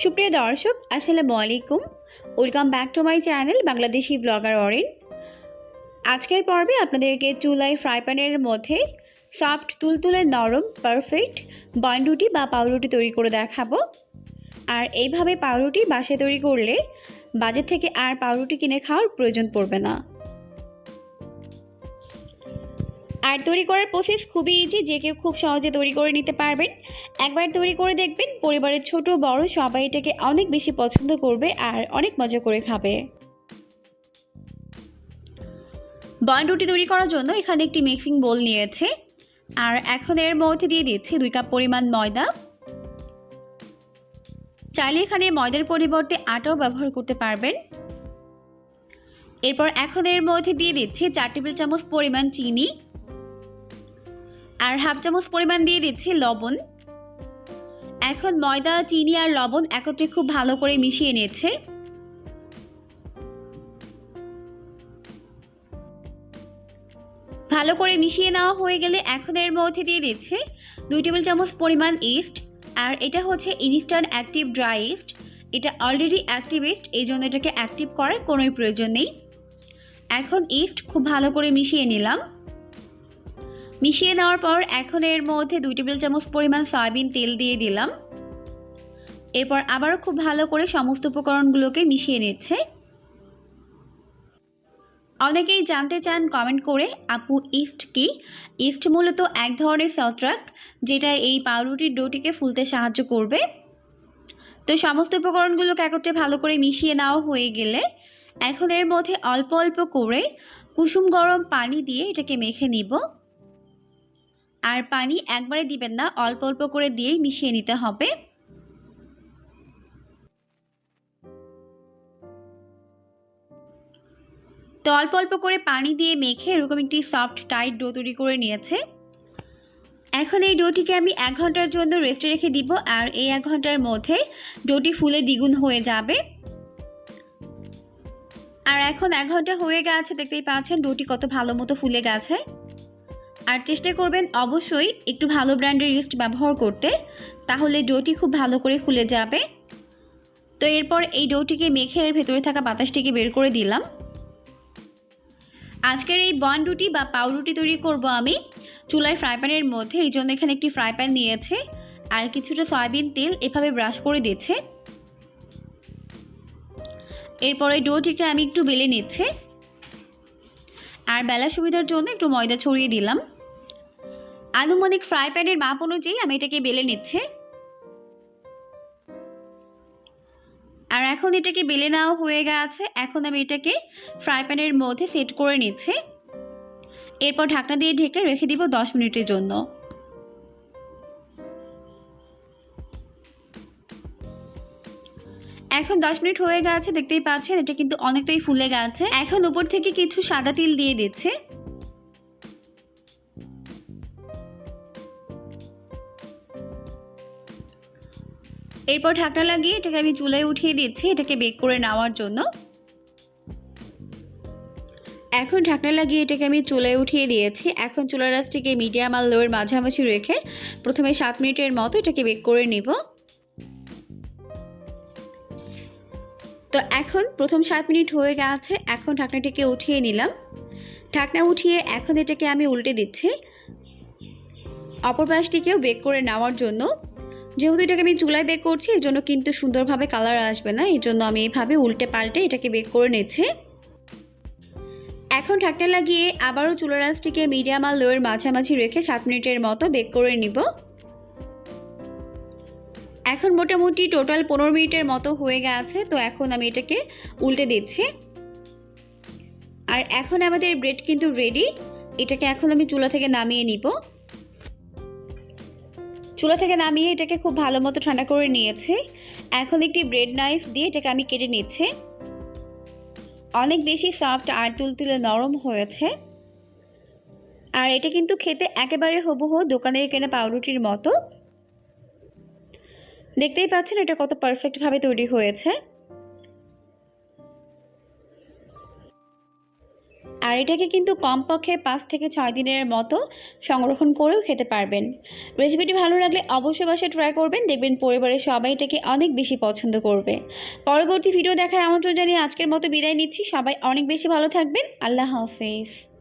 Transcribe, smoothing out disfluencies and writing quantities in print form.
সুপ্রিয় দর্শক, আসসালামু আলাইকুম। Welcome back to my channel Bangladeshi blogger Orin. আজকের পর্বে আপনাদেরকে চুলায় ফ্রাই প্যানের মধ্যে সফট তুলতুলে নরম পারফেক্ট বনরুটি বা পাউরুটি তৈরি করে দেখাবো। আর এইভাবে পাউরুটি বাসায় তৈরি করলে বাজার থেকে আর পাউরুটি কিনে খাওয়ার প্রয়োজন পড়বে না। আর তৈরি করার প্রসেস খুবই ইজি, যে কেউ খুব সহজে তৈরি করে নিতে পারবেন। একবার তৈরি করে দেখবেন, পরিবারের ছোট বড় সবাই এটাকে অনেক বেশি পছন্দ করবে আর অনেক মজা করে খাবে। বনরুটি তৈরি করার জন্য এখানে একটি মিক্সিং বোল নিয়েছে, আর এখন এর মধ্যে দিয়ে দিচ্ছি 2 কাপ পরিমাণ ময়দা। চাইলে এখানে ময়দার পরিবর্তে আটাও ব্যবহার করতে পারবেন। এরপর এখন এর মধ্যে দিয়ে দিচ্ছি 4 টেবিল চামচ পরিমাণ চিনি, আর হাফ চামচ পরিমাণ দিয়ে দিচ্ছি লবণ। এখন ময়দা, চিনি আর লবণ একত্রে খুব ভালো করে মিশিয়ে নিচ্ছে। ভালো করে মিশিয়ে নেওয়া হয়ে গেলে এখন এর মধ্যে দিয়ে দিচ্ছে 2 টেবিল চামচ পরিমাণ ইস্ট, আর এটা হচ্ছে ইনস্ট্যান্ট অ্যাক্টিভ ড্রাই ইস্ট। এটা অলরেডি অ্যাক্টিভ ইস্ট, এই জন্য এটাকে অ্যাক্টিভ করার কোনোই প্রয়োজন নেই। এখন ইস্ট খুব ভালো করে মিশিয়ে নিলাম। মিশিয়ে নেওয়ার পর এখন এর মধ্যে 2 টেবিল চামচ পরিমাণ সয়াবিন তেল দিয়ে দিলাম। এরপর আবারও খুব ভালো করে সমস্ত উপকরণগুলোকে মিশিয়ে নিচ্ছে। অনেকেই জানতে চান কমেন্ট করে, আপু ইস্ট কি? ইস্ট মূলত এক ধরনের ছত্রাক, যেটা এই পাউরুটির ডোটিকে ফুলতে সাহায্য করবে। তো সমস্ত উপকরণগুলোকে একত্রে ভালো করে মিশিয়ে নেওয়া হয়ে গেলে এখন এর মধ্যে অল্প অল্প করে কুসুম গরম পানি দিয়ে এটাকে মেখে নিব। আর পানি একবারে দিবেন না, অল্প অল্প করে দিয়েই মিশিয়ে নিতে হবে। তো অল্প অল্প করে পানি দিয়ে মেখে এরকম একটি সফট টাইট ডো তৈরি করে নিয়েছে। এখন এই ডোটিকে আমি 1 ঘন্টার জন্য রেস্টে রেখে দিব, আর এই 1 ঘন্টার মধ্যে ডোটি ফুলে দ্বিগুণ হয়ে যাবে। আর এখন 1 ঘন্টা হয়ে গেছে, দেখতেই পাচ্ছেন ডোটি কত ভালো মতো ফুলে গেছে। আর চেষ্টা করবেন অবশ্যই একটু ভালো ব্র্যান্ডের ইস্ট ব্যবহার করতে, তাহলে ডোটি খুব ভালো করে ফুলে যাবে। তো এরপর এই ডোটিকে মেখে এর ভেতরে থাকা বাতাসটিকে বের করে দিলাম। আজকের এই বনরুটি বা পাউরুটি তৈরি করব আমি চুলায় ফ্রাই প্যানের মধ্যে, এই জন্য এখানে একটি ফ্রাই প্যান নিয়েছে আর কিছুটা সয়াবিন তেল এভাবে ব্রাশ করে দিচ্ছে। এরপরে ডোটিকে আমি একটু বেলে নিচ্ছে, আর বেলার সুবিধার জন্য একটু ময়দা ছড়িয়ে দিলাম। আনুমানিক ফ্রাই প্যানের মাপ অনুযায়ী আমি এটাকে বেলে নিচ্ছে। আর এখন এটাকে বেলে নেওয়া হয়ে গেছে, এখন আমি এটাকে ফ্রাই প্যানের মধ্যে সেট করে নিচ্ছি। এরপর ঢাকনা দিয়ে ঢেকে রেখে দিব 10 মিনিটের জন্য। এখন 10 মিনিট হয়ে গেছে, দেখতেই পাচ্ছেন এটা কিন্তু অনেকটাই ফুলে গেছে। এখন উপর থেকে কিছু সাদা তিল দিয়ে দিচ্ছে। এরপর ঢাকনা লাগিয়ে এটাকে আমি চুলায় উঠিয়ে দিচ্ছি এটাকে বেক করে নেওয়ার জন্য। এখন ঢাকনা লাগিয়ে এটাকে আমি চুলায় উঠিয়ে দিয়েছি। এখন চুলার আঁচটিকে মিডিয়াম আর লোয়ের মাঝামাঝি রেখে প্রথমে 7 মিনিটের মতো এটাকে বেক করে নিব। তো এখন প্রথম 7 মিনিট হয়ে গেছে, এখন ঢাকনাটিকে উঠিয়ে নিলাম। ঢাকনা উঠিয়ে এখন এটাকে আমি উল্টে দিচ্ছি অপর পাশটিকেও বেক করে নেওয়ার জন্য। যেহেতু এটাকে আমি চুলায় বেক করছি, এই জন্য কিন্তু সুন্দরভাবে কালার আসবে না, এই জন্য আমি এইভাবে উল্টে পাল্টে এটাকে বেক করে নিচ্ছি। এখন ঢাকনা লাগিয়ে আবারও চুলার আঁচটিকে মিডিয়াম আর লোয়ের মাঝামাঝি রেখে 7 মিনিটের মতো বেক করে নিব। এখন মোটামুটি টোটাল 15 মিনিটের মতো হয়ে গেছে। তো এখন আমি এটাকে উল্টে দিচ্ছি। আর এখন আমাদের ব্রেড কিন্তু রেডি। এটাকে এখন আমি চুলা থেকে নামিয়ে নিব। চুলা থেকে নামিয়ে এটাকে খুব ভালো মতো ঠান্ডা করে নিয়েছি। এখন একটি ব্রেড নাইফ দিয়ে এটাকে আমি কেটে নিচ্ছি। অনেক বেশি সফট আর তুলতুলে নরম হয়েছে। আর এটা কিন্তু খেতে একেবারে হুবহু দোকানের কেনা পাউরুটির মতো। দেখতেই পাচ্ছেন এটা কত পারফেক্টভাবে তৈরি হয়েছে। আর আর এটাকে কিন্তু কমপক্ষে 5 থেকে 6 দিনের মতো সংরক্ষণ করেও খেতে পারবেন। রেসিপিটি ভালো লাগলে অবশ্যই বাসায় ট্রাই করবেন, দেখবেন পরিবারের সবাই এটাকে অনেক বেশি পছন্দ করবে। পরবর্তী ভিডিও দেখার আমন্ত্রণ জানিয়ে আজকের মতো বিদায় নিচ্ছি। সবাই অনেক বেশি ভালো থাকবেন। আল্লাহ হাফেজ।